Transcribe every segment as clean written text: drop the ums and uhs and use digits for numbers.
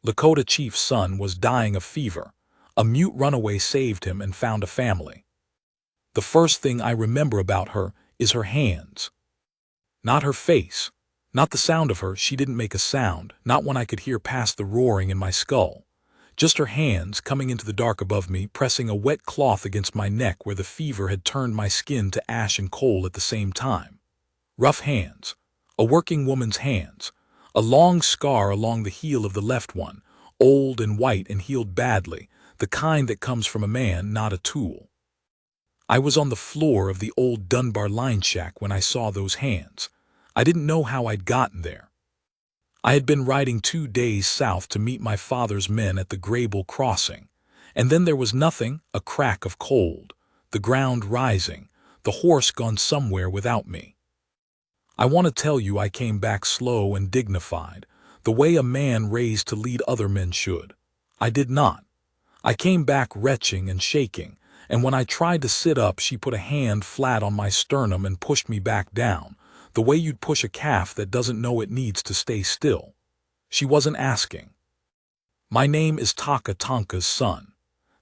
Lakota chief's son was dying of fever. A mute runaway saved him and found a family. The first thing I remember about her is her hands. Not her face. Not the sound of her, she didn't make a sound, not one I could hear past the roaring in my skull. Just her hands coming into the dark above me, pressing a wet cloth against my neck where the fever had turned my skin to ash and coal at the same time. Rough hands. A working woman's hands. A long scar along the heel of the left one, old and white and healed badly, the kind that comes from a man, not a tool. I was on the floor of the old Dunbar line shack when I saw those hands. I didn't know how I'd gotten there. I had been riding 2 days south to meet my father's men at the Grable crossing, and then there was nothing, a crack of cold, the ground rising, the horse gone somewhere without me. I want to tell you I came back slow and dignified, the way a man raised to lead other men should. I did not. I came back retching and shaking, and when I tried to sit up she put a hand flat on my sternum and pushed me back down, the way you'd push a calf that doesn't know it needs to stay still. She wasn't asking. My name is Taka Tonka's son.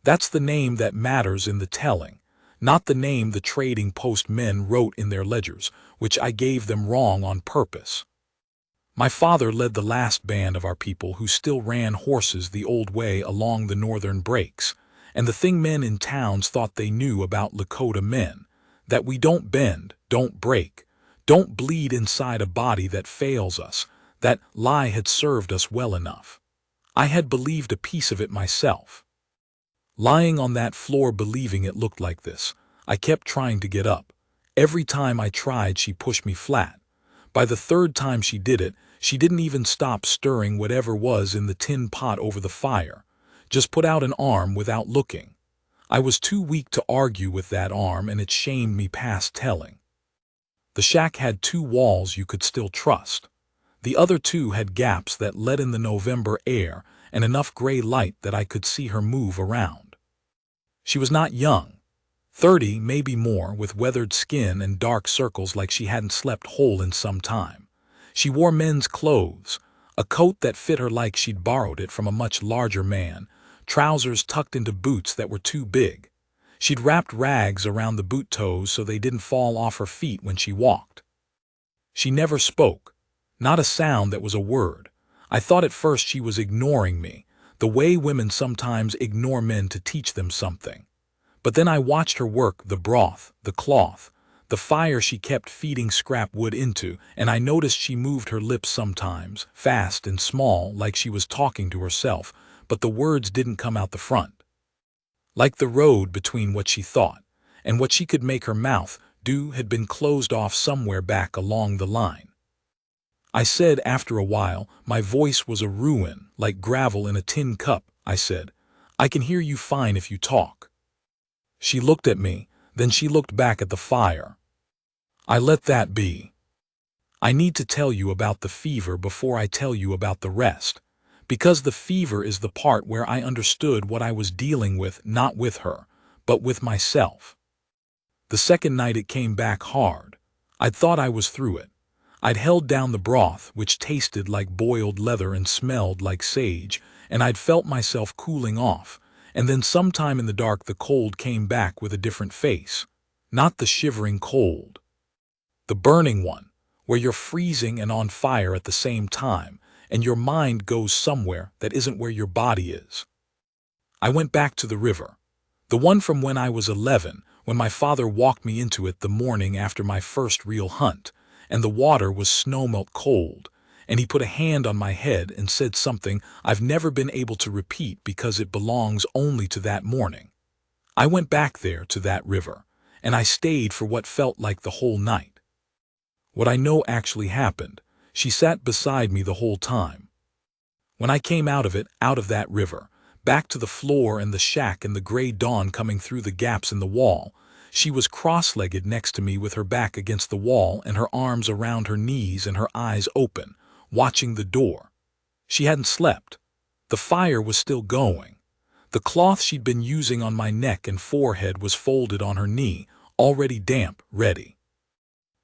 That's the name that matters in the telling, not the name the trading post men wrote in their ledgers, which I gave them wrong on purpose. My father led the last band of our people who still ran horses the old way along the northern breaks, and the thing men in towns thought they knew about Lakota men, that we don't bend, don't break, don't bleed inside a body that fails us, that lie had served us well enough. I had believed a piece of it myself. Lying on that floor believing it looked like this, I kept trying to get up. Every time I tried she pushed me flat. By the third time she did it, she didn't even stop stirring whatever was in the tin pot over the fire, just put out an arm without looking. I was too weak to argue with that arm and it shamed me past telling. The shack had 2 walls you could still trust. The other 2 had gaps that let in the November air and enough gray light that I could see her move around. She was not young. 30, maybe more, with weathered skin and dark circles like she hadn't slept whole in some time. She wore men's clothes, a coat that fit her like she'd borrowed it from a much larger man, trousers tucked into boots that were too big. She'd wrapped rags around the boot toes so they didn't fall off her feet when she walked. She never spoke, not a sound that was a word. I thought at first she was ignoring me, the way women sometimes ignore men to teach them something. But then I watched her work the broth, the cloth, the fire she kept feeding scrap wood into, and I noticed she moved her lips sometimes, fast and small, like she was talking to herself, but the words didn't come out the front. Like the road between what she thought and what she could make her mouth do had been closed off somewhere back along the line. I said after a while, my voice was a ruin, like gravel in a tin cup, I said, I can hear you fine if you talk. She looked at me, then she looked back at the fire. I let that be. I need to tell you about the fever before I tell you about the rest, because the fever is the part where I understood what I was dealing with, not with her, but with myself. The second night it came back hard. I'd thought I was through it. I'd held down the broth, which tasted like boiled leather and smelled like sage, and I'd felt myself cooling off, and then sometime in the dark the cold came back with a different face. Not the shivering cold. The burning one, where you're freezing and on fire at the same time, and your mind goes somewhere that isn't where your body is. I went back to the river, the one from when I was 11, when my father walked me into it the morning after my first real hunt, and the water was snowmelt cold, and he put a hand on my head and said something I've never been able to repeat because it belongs only to that morning. I went back there to that river, and I stayed for what felt like the whole night. What I know actually happened, she sat beside me the whole time. When I came out of it, out of that river, back to the floor and the shack and the gray dawn coming through the gaps in the wall, she was cross-legged next to me with her back against the wall and her arms around her knees and her eyes open, watching the door. She hadn't slept. The fire was still going. The cloth she'd been using on my neck and forehead was folded on her knee, already damp, ready.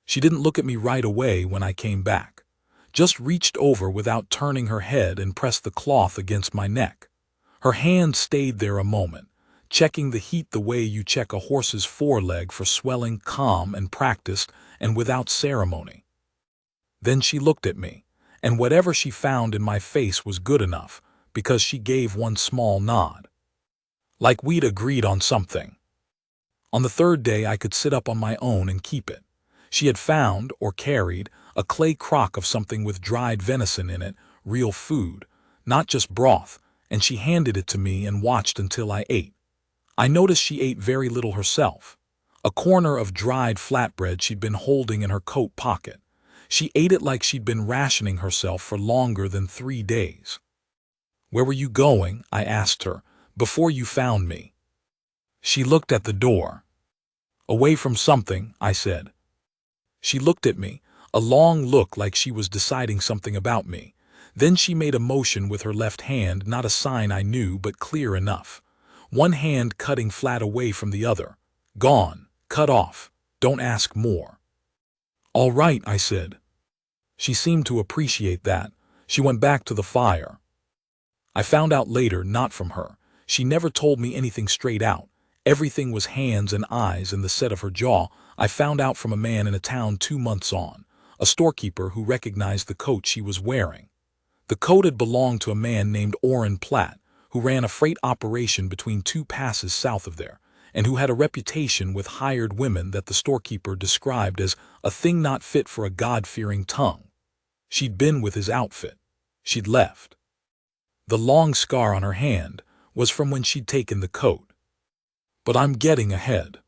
She didn't look at me right away when I came back. just reached over without turning her head and pressed the cloth against my neck. Her hand stayed there a moment, checking the heat the way you check a horse's foreleg for swelling, calm and practiced and without ceremony. Then she looked at me, and whatever she found in my face was good enough, because she gave one small nod. Like we'd agreed on something. On the third day I could sit up on my own and keep it. She had found, or carried, a clay crock of something with dried venison in it, real food, not just broth, and she handed it to me and watched until I ate. I noticed she ate very little herself. A corner of dried flatbread she'd been holding in her coat pocket. She ate it like she'd been rationing herself for longer than 3 days. "Where were you going?" I asked her, "before you found me?" She looked at the door. "Away from something," I said. She looked at me, a long look like she was deciding something about me. Then she made a motion with her left hand, not a sign I knew, but clear enough. One hand cutting flat away from the other. "Gone. Cut off. Don't ask more." "All right," I said. She seemed to appreciate that. She went back to the fire. I found out later, not from her. She never told me anything straight out. Everything was hands and eyes and the set of her jaw. I found out from a man in a town 2 months on, a storekeeper who recognized the coat she was wearing. The coat had belonged to a man named Orrin Platt, who ran a freight operation between 2 passes south of there, and who had a reputation with hired women that the storekeeper described as a thing not fit for a God-fearing tongue. She'd been with his outfit. She'd left. The long scar on her hand was from when she'd taken the coat. But I'm getting ahead.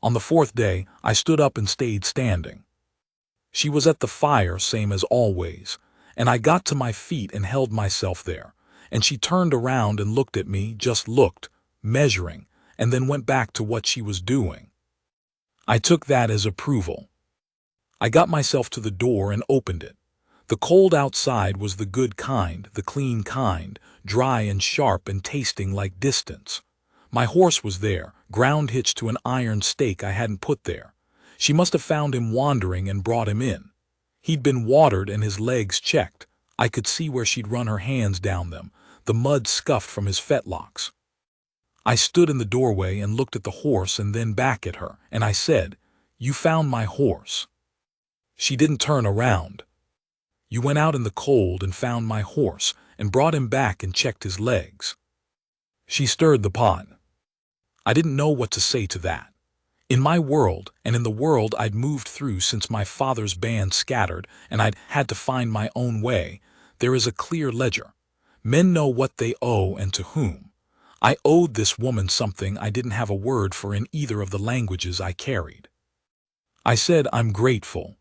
On the 4th day, I stood up and stayed standing. She was at the fire, same as always, and I got to my feet and held myself there, and she turned around and looked at me, just looked, measuring, and then went back to what she was doing. I took that as approval. I got myself to the door and opened it. The cold outside was the good kind, the clean kind, dry and sharp and tasting like distance. My horse was there, ground hitched to an iron stake I hadn't put there. She must have found him wandering and brought him in. He'd been watered and his legs checked. I could see where she'd run her hands down them, the mud scuffed from his fetlocks. I stood in the doorway and looked at the horse and then back at her, and I said, "You found my horse." She didn't turn around. "You went out in the cold and found my horse and brought him back and checked his legs." She stirred the pot. I didn't know what to say to that. In my world, and in the world I'd moved through since my father's band scattered and I'd had to find my own way, there is a clear ledger. Men know what they owe and to whom. I owed this woman something I didn't have a word for in either of the languages I carried. I said, "I'm grateful."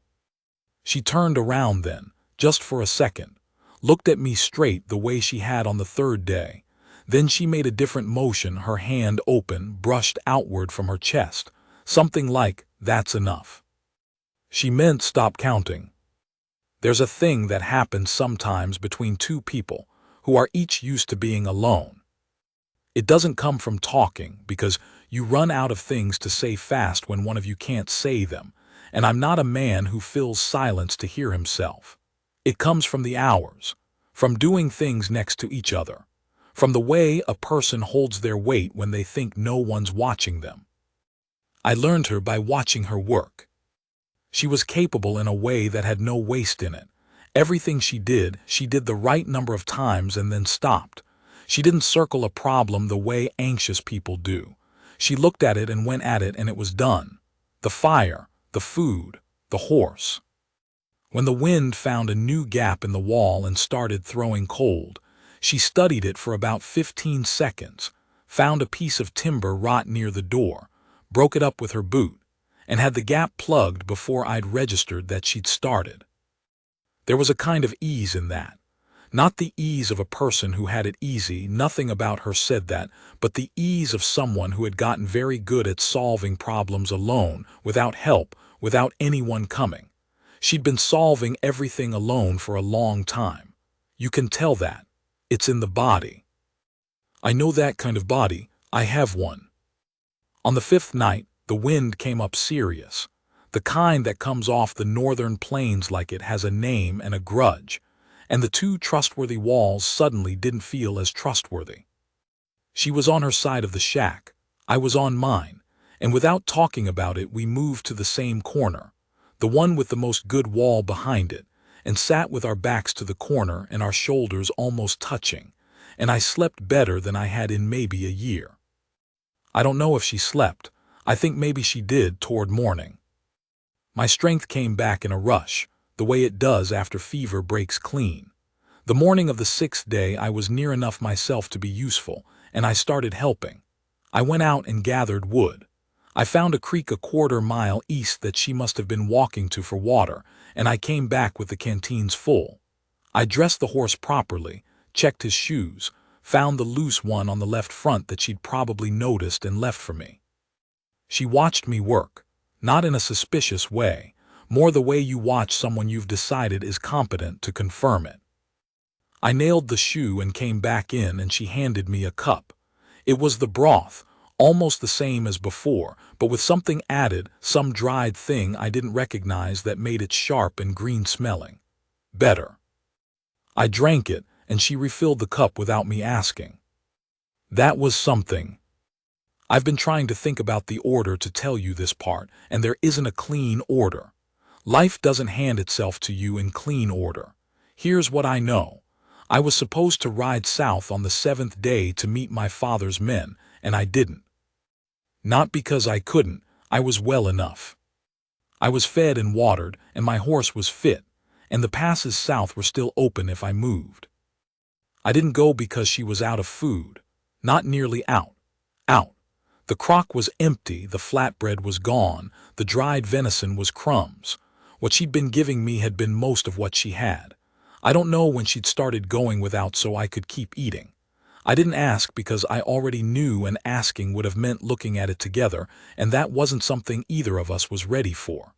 She turned around then, just for a second, looked at me straight the way she had on the 3rd day. Then she made a different motion, her hand open, brushed outward from her chest, something like, "That's enough." She meant stop counting. There's a thing that happens sometimes between 2 people who are each used to being alone. It doesn't come from talking, because you run out of things to say fast when one of you can't say them, and I'm not a man who fills silence to hear himself. It comes from the hours, from doing things next to each other, from the way a person holds their weight when they think no one's watching them. I learned her by watching her work. She was capable in a way that had no waste in it. Everything she did the right number of times and then stopped. She didn't circle a problem the way anxious people do. She looked at it and went at it and it was done. The fire, the food, the horse. When the wind found a new gap in the wall and started throwing cold, she studied it for about 15 seconds, found a piece of timber rot near the door, broke it up with her boot, and had the gap plugged before I'd registered that she'd started. There was a kind of ease in that. Not the ease of a person who had it easy, nothing about her said that, but the ease of someone who had gotten very good at solving problems alone, without help, without anyone coming. She'd been solving everything alone for a long time. You can tell that. It's in the body. I know that kind of body. I have one. On the 5th night, the wind came up serious. the kind that comes off the northern plains like it has a name and a grudge, and the two trustworthy walls suddenly didn't feel as trustworthy. She was on her side of the shack, I was on mine, and without talking about it we moved to the same corner, the one with the most good wall behind it, and sat with our backs to the corner and our shoulders almost touching, and I slept better than I had in maybe a year. I don't know if she slept, I think maybe she did toward morning. My strength came back in a rush, the way it does after fever breaks clean. The morning of the 6th day I was near enough myself to be useful, and I started helping. I went out and gathered wood. I found a creek a quarter-mile east that she must have been walking to for water, and I came back with the canteens full. I dressed the horse properly, checked his shoes, found the loose one on the left front that she'd probably noticed and left for me. She watched me work, not in a suspicious way, more the way you watch someone you've decided is competent to confirm it. I nailed the shoe and came back in, and she handed me a cup. It was the broth, almost the same as before, but with something added, some dried thing I didn't recognize that made it sharp and green-smelling. Better. I drank it, and she refilled the cup without me asking. That was something. I've been trying to think about the order to tell you this part, and there isn't a clean order. Life doesn't hand itself to you in clean order. Here's what I know. I was supposed to ride south on the 7th day to meet my father's men, and I didn't. Not because I couldn't, I was well enough. I was fed and watered, and my horse was fit, and the passes south were still open if I moved. I didn't go because she was out of food. Not nearly out. Out. The crock was empty, the flatbread was gone, the dried venison was crumbs. What she'd been giving me had been most of what she had. I don't know when she'd started going without so I could keep eating. I didn't ask because I already knew, and asking would have meant looking at it together, and that wasn't something either of us was ready for.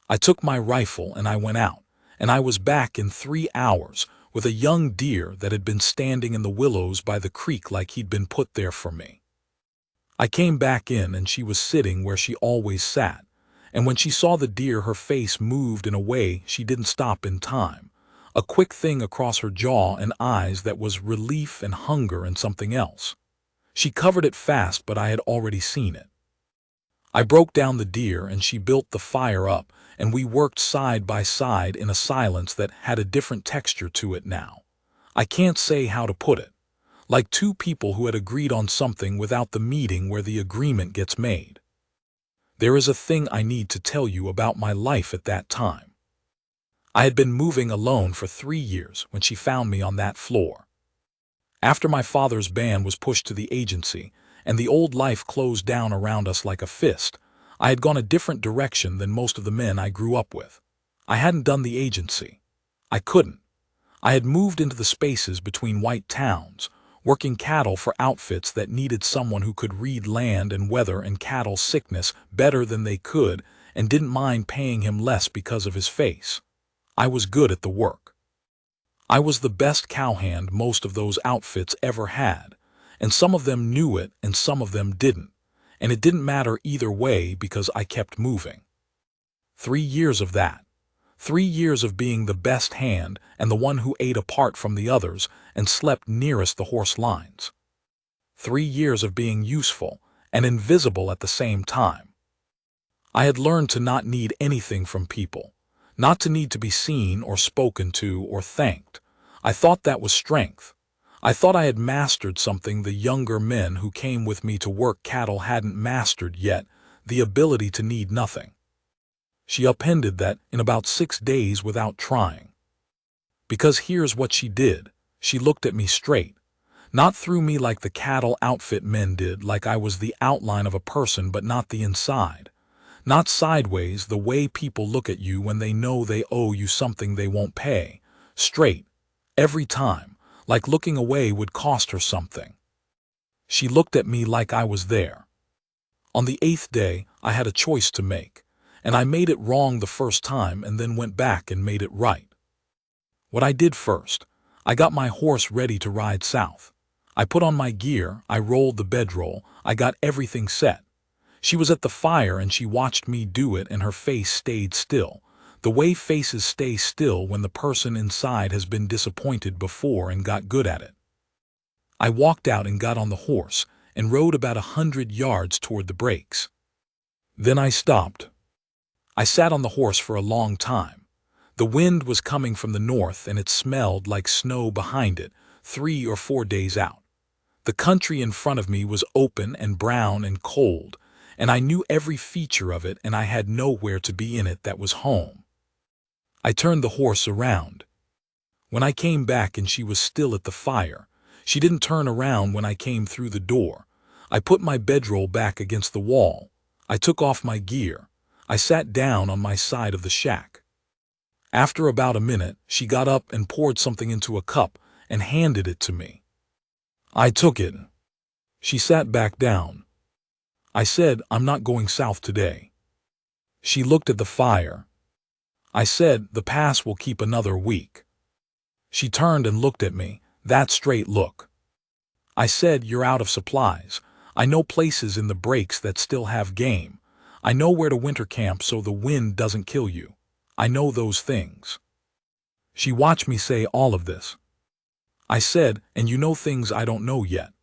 I took my rifle and I went out, and I was back in 3 hours with a young deer that had been standing in the willows by the creek like he'd been put there for me. I came back in and she was sitting where she always sat, and when she saw the deer her face moved in a way she didn't stop in time. A quick thing across her jaw and eyes that was relief and hunger and something else. She covered it fast, but I had already seen it. I broke down the deer and she built the fire up, and we worked side by side in a silence that had a different texture to it now. I can't say how to put it. Like two people who had agreed on something without the meeting where the agreement gets made. There is a thing I need to tell you about my life at that time. I had been moving alone for 3 years when she found me on that floor. After my father's band was pushed to the agency, and the old life closed down around us like a fist, I had gone a different direction than most of the men I grew up with. I hadn't done the agency. I couldn't. I had moved into the spaces between white towns, working cattle for outfits that needed someone who could read land and weather and cattle sickness better than they could, and didn't mind paying him less because of his face. I was good at the work. I was the best cowhand most of those outfits ever had, and some of them knew it and some of them didn't, and it didn't matter either way because I kept moving. 3 years of that. 3 years of being the best hand and the one who ate apart from the others and slept nearest the horse lines. 3 years of being useful and invisible at the same time. I had learned to not need anything from people. Not to need to be seen or spoken to or thanked. I thought that was strength. I thought I had mastered something the younger men who came with me to work cattle hadn't mastered yet, the ability to need nothing. She upended that in about 6 days without trying. Because here's what she did. She looked at me straight. Not through me like the cattle outfit men did, like I was the outline of a person but not the inside. Not sideways, the way people look at you when they know they owe you something they won't pay. Straight. Every time. Like looking away would cost her something. She looked at me like I was there. On the 8th day, I had a choice to make, and I made it wrong the first time and then went back and made it right. What I did first, I got my horse ready to ride south. I put on my gear, I rolled the bedroll, I got everything set. She was at the fire and she watched me do it, and her face stayed still, the way faces stay still when the person inside has been disappointed before and got good at it. I walked out and got on the horse and rode about 100 yards toward the breaks. Then I stopped. I sat on the horse for a long time. The wind was coming from the north and it smelled like snow behind it, 3 or 4 days out. The country in front of me was open and brown and cold, and I knew every feature of it, and I had nowhere to be in it that was home. I turned the horse around. When I came back and she was still at the fire, she didn't turn around when I came through the door. I put my bedroll back against the wall. I took off my gear. I sat down on my side of the shack. After about a minute, she got up and poured something into a cup and handed it to me. I took it. She sat back down. I said, "I'm not going south today." She looked at the fire. I said, "The pass will keep another week." She turned and looked at me, that straight look. I said, "You're out of supplies. I know places in the breaks that still have game. I know where to winter camp so the wind doesn't kill you. I know those things." She watched me say all of this. I said, "And you know things I don't know yet.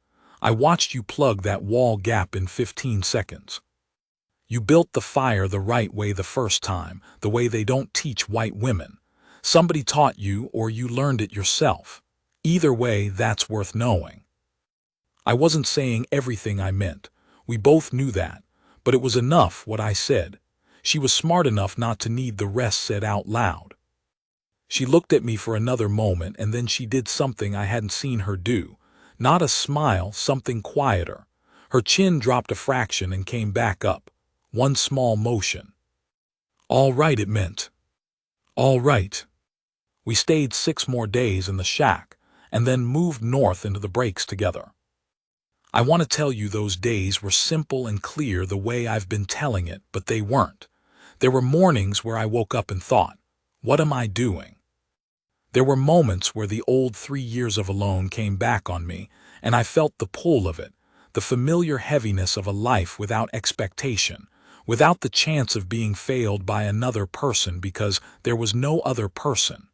I watched you plug that wall gap in 15 seconds. You built the fire the right way the first time, the way they don't teach white women. Somebody taught you or you learned it yourself. Either way, that's worth knowing." I wasn't saying everything I meant. We both knew that, but it was enough what I said. She was smart enough not to need the rest said out loud. She looked at me for another moment, and then she did something I hadn't seen her do. Not a smile, something quieter. Her chin dropped a fraction and came back up. One small motion. "All right," it meant. All right. We stayed 6 more days in the shack, and then moved north into the breaks together. I want to tell you those days were simple and clear the way I've been telling it, but they weren't. There were mornings where I woke up and thought, "What am I doing?" There were moments where the old 3 years of alone came back on me, and I felt the pull of it, the familiar heaviness of a life without expectation, without the chance of being failed by another person because there was no other person.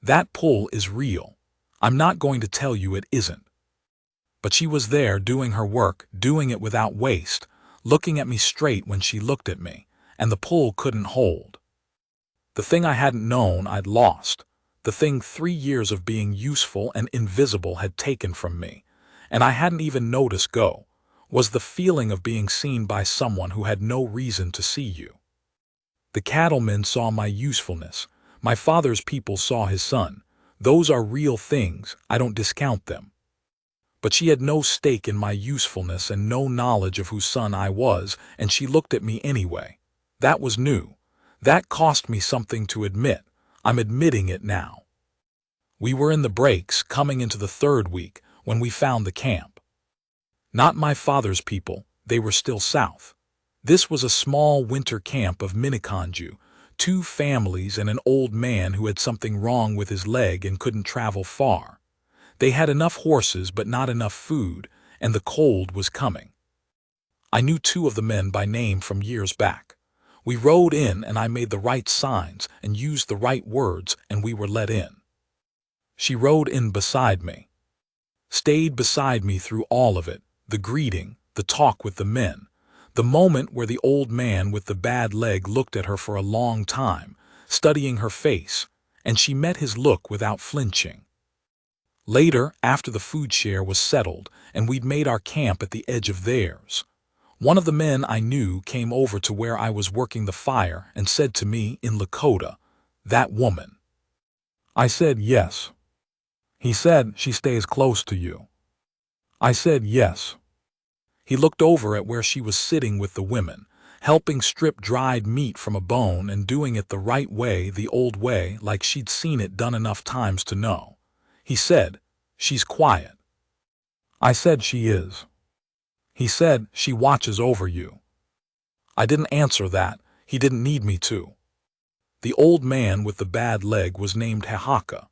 That pull is real. I'm not going to tell you it isn't. But she was there doing her work, doing it without waste, looking at me straight when she looked at me, and the pull couldn't hold. The thing I hadn't known I'd lost. The thing 3 years of being useful and invisible had taken from me, and I hadn't even noticed go, was the feeling of being seen by someone who had no reason to see you. The cattlemen saw my usefulness. My father's people saw his son. Those are real things, I don't discount them. But she had no stake in my usefulness and no knowledge of whose son I was, and she looked at me anyway. That was new. That cost me something to admit. I'm admitting it now. We were in the breaks, coming into the 3rd week, when we found the camp. Not my father's people, they were still south. This was a small winter camp of Miniconju, 2 families and an old man who had something wrong with his leg and couldn't travel far. They had enough horses but not enough food, and the cold was coming. I knew 2 of the men by name from years back. We rode in and I made the right signs and used the right words, and we were let in. She rode in beside me. Stayed beside me through all of it, the greeting, the talk with the men, the moment where the old man with the bad leg looked at her for a long time, studying her face, and she met his look without flinching. Later, after the food share was settled and we'd made our camp at the edge of theirs, one of the men I knew came over to where I was working the fire and said to me in Lakota, "That woman." I said yes. He said, "She stays close to you." I said yes. He looked over at where she was sitting with the women, helping strip dried meat from a bone and doing it the right way, the old way, like she'd seen it done enough times to know. He said, "She's quiet." I said, "She is." He said, "She watches over you." I didn't answer that. He didn't need me to. The old man with the bad leg was named Hahaka.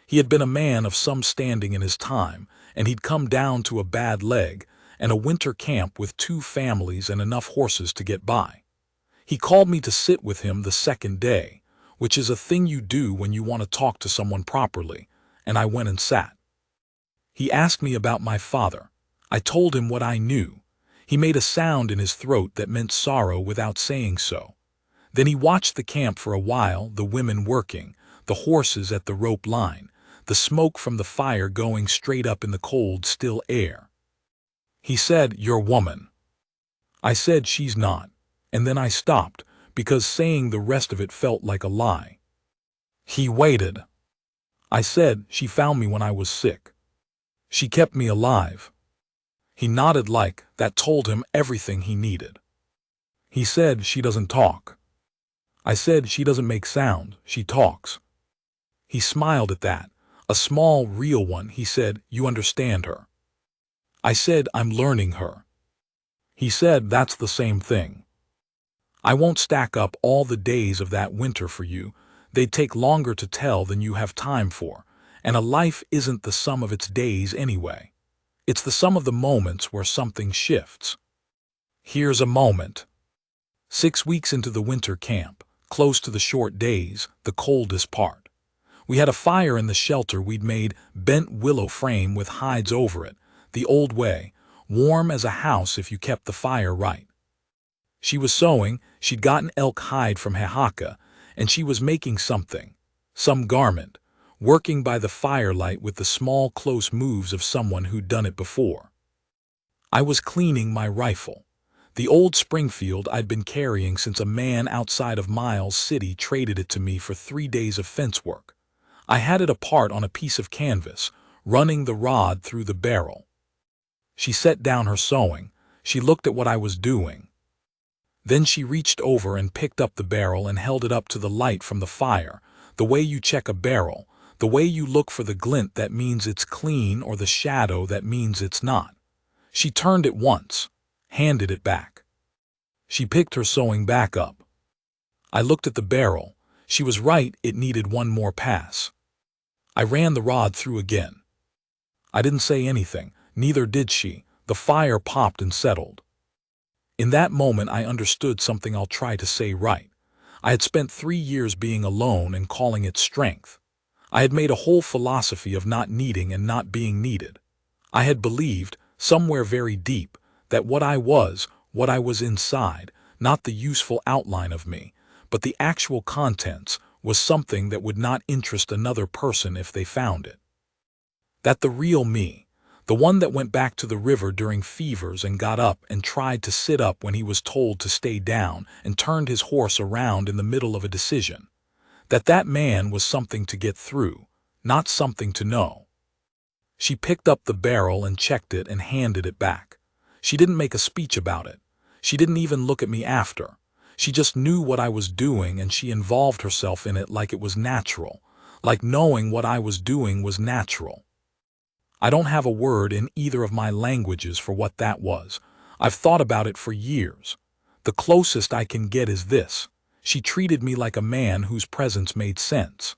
He had been a man of some standing in his time, and he'd come down to a bad leg, and a winter camp with 2 families and enough horses to get by. He called me to sit with him the second day, which is a thing you do when you want to talk to someone properly, and I went and sat. He asked me about my father. I told him what I knew. He made a sound in his throat that meant sorrow without saying so. Then he watched the camp for a while, the women working, the horses at the rope line, the smoke from the fire going straight up in the cold, still air. He said, "Your woman." I said, "She's not." And then I stopped, because saying the rest of it felt like a lie. He waited. I said, "She found me when I was sick. She kept me alive." He nodded like that told him everything he needed. He said, "She doesn't talk." I said, "She doesn't make sound, she talks." He smiled at that, a small, real one. He said, "You understand her." I said, "I'm learning her." He said, "That's the same thing. I won't stack up all the days of that winter for you. They'd take longer to tell than you have time for, and a life isn't the sum of its days anyway. It's the sum of the moments where something shifts." Here's a moment. 6 weeks into the winter camp, close to the short days, the coldest part. We had a fire in the shelter we'd made, bent willow frame with hides over it, the old way, warm as a house if you kept the fire right. She was sewing. She'd gotten elk hide from Oaxaca, and she was making something, some garment, working by the firelight with the small, close moves of someone who'd done it before. I was cleaning my rifle, the old Springfield I'd been carrying since a man outside of Miles City traded it to me for 3 days of fence work. I had it apart on a piece of canvas, running the rod through the barrel. She set down her sewing. She looked at what I was doing. Then she reached over and picked up the barrel and held it up to the light from the fire, the way you check a barrel, the way you look for the glint that means it's clean or the shadow that means it's not. She turned it once, handed it back. She picked her sewing back up. I looked at the barrel. She was right, it needed one more pass. I ran the rod through again. I didn't say anything, neither did she. The fire popped and settled. In that moment I understood something I'll try to say right. I had spent 3 years being alone and calling it strength. I had made a whole philosophy of not needing and not being needed. I had believed, somewhere very deep, that what I was inside, not the useful outline of me, but the actual contents, was something that would not interest another person if they found it. That the real me, the one that went back to the river during fevers and got up and tried to sit up when he was told to stay down and turned his horse around in the middle of a decision, that man was something to get through, not something to know. She picked up the barrel and checked it and handed it back. She didn't make a speech about it. She didn't even look at me after. She just knew what I was doing, and she involved herself in it like it was natural, like knowing what I was doing was natural. I don't have a word in either of my languages for what that was. I've thought about it for years. The closest I can get is this: she treated me like a man whose presence made sense.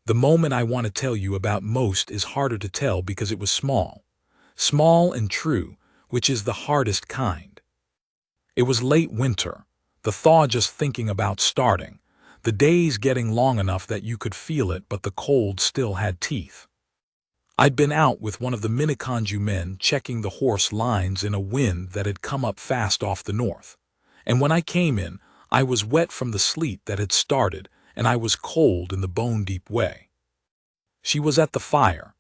The moment I want to tell you about most is harder to tell because it was small. Small and true, which is the hardest kind. It was late winter, the thaw just thinking about starting, the days getting long enough that you could feel it but the cold still had teeth. I'd been out with one of the Miniconju men checking the horse lines in a wind that had come up fast off the north. And when I came in, I was wet from the sleet that had started, and I was cold in the bone-deep way. She was at the fire.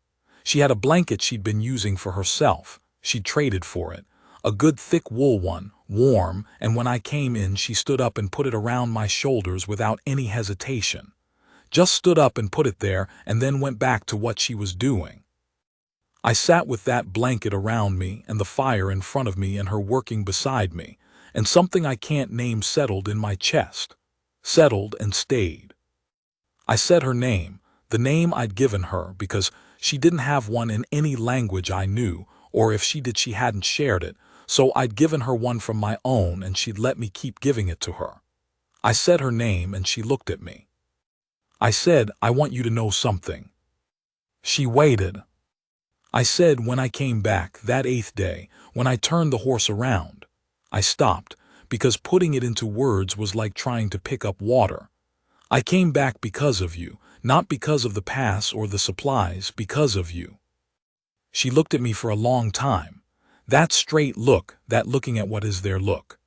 She had a blanket she'd been using for herself. She'd traded for it, a good thick wool one, warm, and when I came in she stood up and put it around my shoulders without any hesitation. Just stood up and put it there and then went back to what she was doing. I sat with that blanket around me and the fire in front of me and her working beside me, and something I can't name settled in my chest. Settled and stayed. I said her name, the name I'd given her, because she didn't have one in any language I knew, or if she did she hadn't shared it, so I'd given her one from my own and she'd let me keep giving it to her. I said her name and she looked at me. I said, "I want you to know something." She waited. I said when I came back that 8th day, when I turned the horse around. I stopped, because putting it into words was like trying to pick up water. I came back because of you, not because of the pass or the supplies, because of you. She looked at me for a long time. That straight look, that looking at what is there look.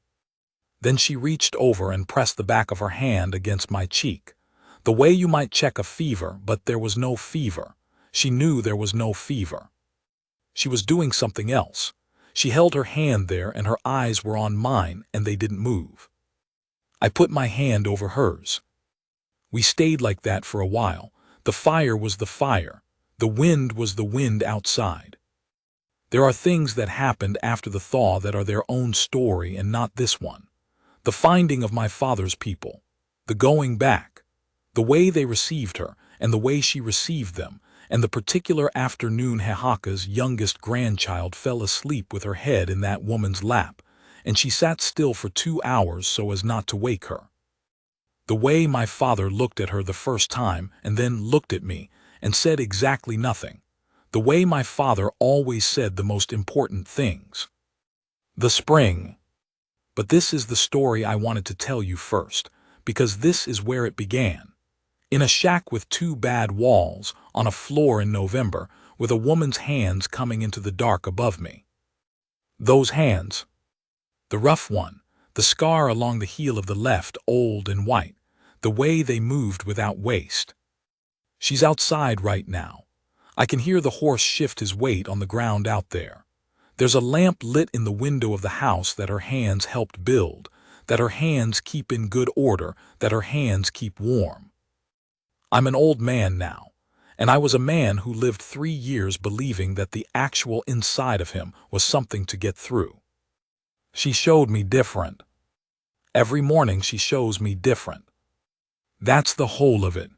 Then she reached over and pressed the back of her hand against my cheek. The way you might check a fever, but there was no fever. She knew there was no fever. She was doing something else. She held her hand there and her eyes were on mine and they didn't move. I put my hand over hers. We stayed like that for a while. The fire was the fire. The wind was the wind outside. There are things that happened after the thaw that are their own story and not this one. The finding of my father's people. The going back. The way they received her and the way she received them. And the particular afternoon Hehaka's youngest grandchild fell asleep with her head in that woman's lap, and she sat still for 2 hours so as not to wake her. The way my father looked at her the first time and then looked at me and said exactly nothing. The way my father always said the most important things. The spring. But this is the story I wanted to tell you first, because this is where it began. In a shack with 2 bad walls, on a floor in November, with a woman's hands coming into the dark above me. Those hands. The rough one, the scar along the heel of the left, old and white, the way they moved without waste. She's outside right now. I can hear the horse shift his weight on the ground out there. There's a lamp lit in the window of the house that her hands helped build, that her hands keep in good order, that her hands keep warm. I'm an old man now, and I was a man who lived 3 years believing that the actual inside of him was something to get through. She showed me different. Every morning she shows me different. That's the whole of it.